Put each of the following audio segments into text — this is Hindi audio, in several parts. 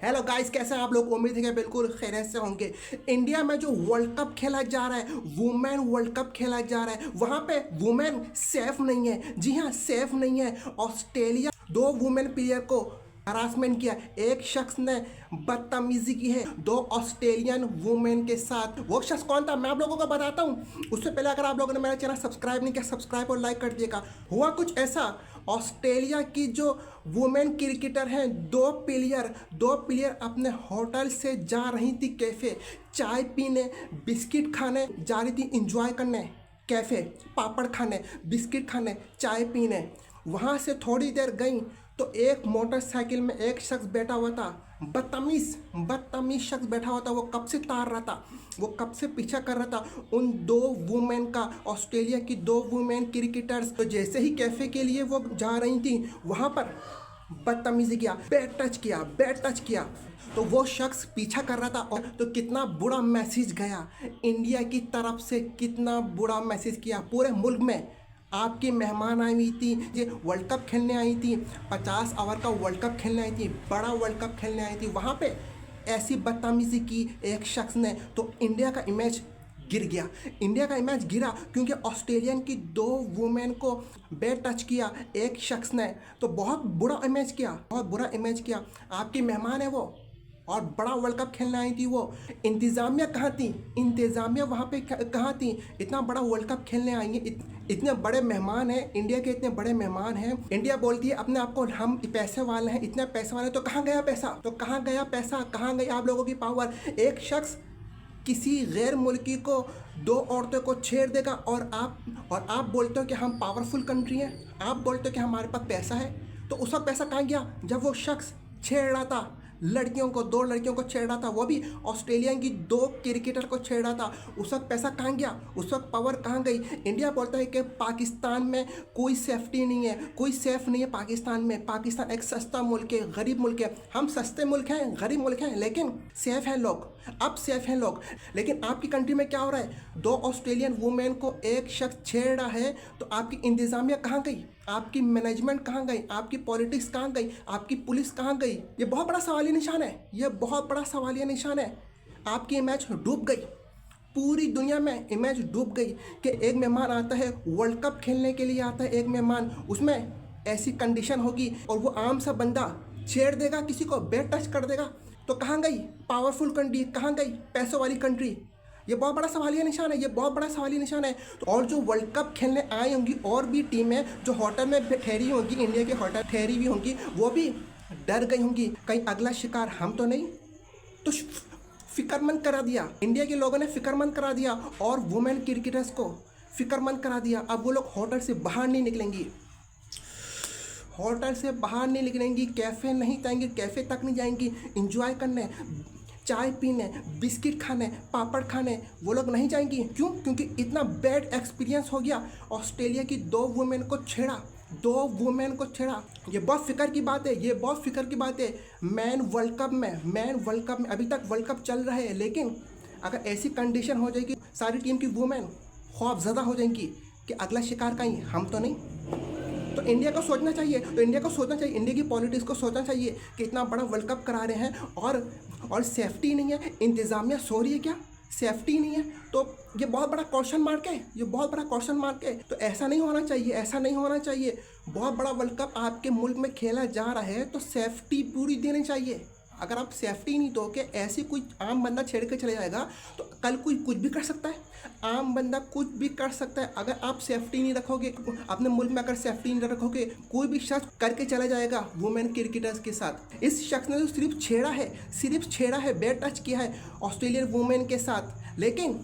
हेलो गाइस, कैसे हैं आप लोग। उम्मीद है कि बिल्कुल खैरियत से होंगे। इंडिया में जो वर्ल्ड कप खेला जा रहा है, वुमेन वर्ल्ड कप खेला जा रहा है, वहां पे वुमेन सेफ नहीं है। जी हाँ, सेफ नहीं है। ऑस्ट्रेलिया दो वुमेन प्लेयर को हरासमेंट किया, एक शख्स ने बदतमीजी की है दो ऑस्ट्रेलियन वुमेन के साथ। वो शख्स कौन था मैं आप लोगों को बताता हूँ। उससे पहले अगर आप लोगों ने मेरा चैनल सब्सक्राइब नहीं किया, सब्सक्राइब और लाइक कर दिएगा। हुआ कुछ ऐसा, ऑस्ट्रेलिया की जो वुमेन क्रिकेटर हैं, दो प्लेयर अपने होटल से जा रही थी कैफ़े, चाय पीने, बिस्किट खाने जा रही थी, इंजॉय करने, कैफ़े पापड़ खाने, बिस्किट खाने, चाय पीने। वहाँ से थोड़ी देर गई तो एक मोटरसाइकिल में एक शख्स बैठा हुआ था, बदतमीज शख्स बैठा हुआ था। वो कब से तार रहा था, वो कब से पीछा कर रहा था उन दो वुमेन का, ऑस्ट्रेलिया की दो वुमेन क्रिकेटर्स। तो जैसे ही कैफ़े के लिए वो जा रही थी, वहाँ पर बदतमीजी किया, बैड टच किया। तो वो शख्स पीछा कर रहा था। और तो कितना बुरा मैसेज गया इंडिया की तरफ से, कितना बुरा मैसेज किया पूरे मुल्क में। आपकी मेहमान आई हुई थी, ये वर्ल्ड कप खेलने आई थी, 50 ओवर का वर्ल्ड कप खेलने आई थी, बड़ा वर्ल्ड कप खेलने आई थी, वहाँ पे ऐसी बदतमीजी की एक शख्स ने। तो इंडिया का इमेज गिर गया। इंडिया का इमेज गिरा क्योंकि ऑस्ट्रेलियन की दो वुमेन को बैड टच किया एक शख्स ने। तो बहुत बुरा इमेज किया। आपकी मेहमान है वो, और बड़ा वर्ल्ड कप खेलने आई थी वो। इंतज़ामिया कहाँ थी? इंतज़ामिया वहाँ पे कहाँ थी? इतना बड़ा वर्ल्ड कप खेलने आएंगे, इतने बड़े मेहमान हैं, इंडिया के इतने बड़े मेहमान हैं। इंडिया बोलती है अपने आप को हम पैसे वाले हैं, इतने पैसे वाले। तो कहाँ गया पैसा, कहाँ गई आप लोगों की पावर? एक शख्स किसी गैर मुल्की को, दो औरतों को छेड़ देगा और आप बोलते हो कि हम पावरफुल कंट्री हैं, आप बोलते हो कि हमारे पास पैसा है। तो उसका पैसा कहाँ गया जब वो शख्स छेड़ रहा था लड़कियों को, दो लड़कियों को छेड़ रहा था, वो भी ऑस्ट्रेलिया की दो क्रिकेटर को छेड़ रहा था। उस वक्त पैसा कहाँ गया, उस वक्त पावर कहाँ गई? इंडिया बोलता है कि पाकिस्तान में कोई सेफ्टी नहीं है, कोई सेफ नहीं है पाकिस्तान में। पाकिस्तान एक सस्ता मुल्क है, गरीब मुल्क है। हम सस्ते मुल्क हैं, गरीब मुल्क हैं, लेकिन सेफ हैं लोग, अब सेफ हैं लोग। लेकिन आपकी कंट्री में क्या हो रहा है? दो ऑस्ट्रेलियन वुमेन को एक शख्स छेड़ रहा है, तो आपकी इंतज़ामिया कहाँ गई? आपकी मैनेजमेंट कहाँ गई? आपकी पॉलिटिक्स कहाँ गई? आपकी पुलिस कहाँ गई? ये बहुत बड़ा सवालिया निशान है, ये बहुत बड़ा सवालिया निशान है। आपकी इमेज डूब गई, पूरी दुनिया में इमेज डूब गई कि एक मेहमान आता है, वर्ल्ड कप खेलने के लिए आता है एक मेहमान, उसमें ऐसी कंडीशन होगी और वो आम सा बंदा छेड़ देगा, किसी को बैड टच कर देगा। तो कहाँ गई पावरफुल कंट्री, कहाँ गई पैसों वाली कंट्री? ये बहुत बड़ा सवालिया निशान है, ये बहुत बड़ा सवालिया निशान है। तो और जो वर्ल्ड कप खेलने आई होंगी और भी टीमें जो होटल में ठहरी होंगी, इंडिया के होटल ठहरी हुई होंगी, वो भी डर गई होंगी कहीं अगला शिकार हम तो नहीं। तो फिक्रमंद करा दिया इंडिया के लोगों ने, फिक्रमंद करा दिया और वुमेन क्रिकेटर्स को फिक्रमंद करा दिया। अब वो लोग होटल से बाहर नहीं निकलेंगी, कैफ़े नहीं जाएंगी, कैफ़े तक नहीं जाएंगी इंजॉय करने, चाय पीने, बिस्किट खाने, पापड़ खाने वो लोग नहीं जाएंगी। क्यों? क्योंकि इतना बैड एक्सपीरियंस हो गया। ऑस्ट्रेलिया की दो वुमेन को छेड़ा। ये बहुत फिक्र की बात है, मैन वर्ल्ड कप में अभी तक वर्ल्ड कप चल रहा है, लेकिन अगर ऐसी कंडीशन हो जाएगी, सारी टीम की वुमेन खौफज़दा हो जाएंगी कि अगला शिकार कहीं हम तो नहीं। तो इंडिया को सोचना चाहिए, इंडिया की पॉलिटिक्स को सोचना चाहिए कि इतना बड़ा वर्ल्ड कप करा रहे हैं और सेफ्टी नहीं है। इंतज़ामिया सो रही है क्या? सेफ्टी नहीं है, तो ये बहुत बड़ा क्वेश्चन मार्क है। तो ऐसा नहीं होना चाहिए। बहुत बड़ा वर्ल्ड कप आपके मुल्क में खेला जा रहा है, तो सेफ्टी पूरी देनी चाहिए। अगर आप सेफ्टी नहीं दोगे, ऐसे कोई आम बंदा छेड़ के चले जाएगा, तो कल कोई कुछ भी कर सकता है, आम बंदा कुछ भी कर सकता है। अगर आप सेफ्टी नहीं रखोगे अपने मुल्क में, अगर सेफ्टी नहीं रखोगे, कोई भी शख्स करके चला जाएगा वुमेन क्रिकेटर्स के साथ। इस शख्स ने तो सिर्फ छेड़ा है, बैड टच किया है ऑस्ट्रेलियन वुमेन के साथ। लेकिन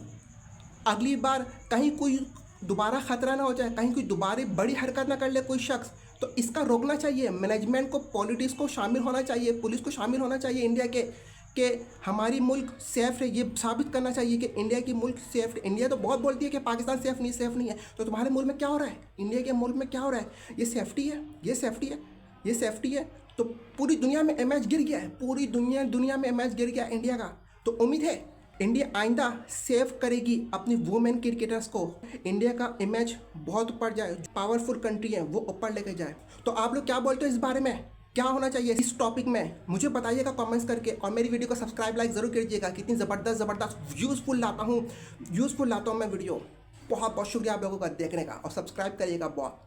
अगली बार कहीं कोई दोबारा ख़तरा ना हो जाए, कहीं कोई दोबारा बड़ी हरकत ना कर ले कोई शख्स, तो इसका रोकना चाहिए। मैनेजमेंट को, पॉलिटिक्स को शामिल होना चाहिए, पुलिस को शामिल होना चाहिए इंडिया के, कि हमारी मुल्क सेफ़ है। ये साबित करना चाहिए कि इंडिया की मुल्क सेफ़ है। इंडिया तो बहुत बोलती है कि पाकिस्तान सेफ़ नहीं है, तो तुम्हारे मुल्क में क्या हो रहा है? इंडिया के मुल्क में क्या हो रहा है? ये सेफ्टी है। तो पूरी दुनिया में इमेज गिर गया है, पूरी दुनिया में इमेज गिर गया इंडिया का। तो उम्मीद है इंडिया आइंदा सेव करेगी अपनी वुमेन क्रिकेटर्स को, इंडिया का इमेज बहुत ऊपर जाए, पावरफुल कंट्री है वो ऊपर लेके जाए। तो आप लोग क्या बोलते हो इस बारे में? क्या होना चाहिए इस टॉपिक में, मुझे बताइएगा कमेंट्स करके। और मेरी वीडियो को सब्सक्राइब लाइक ज़रूर कीजिएगा। कितनी ज़बरदस्त यूज़फुल लाता हूँ मैं वीडियो। बहुत बहुत शुक्रिया आप लोगों का देखने का, और सब्सक्राइब करिएगा बहुत।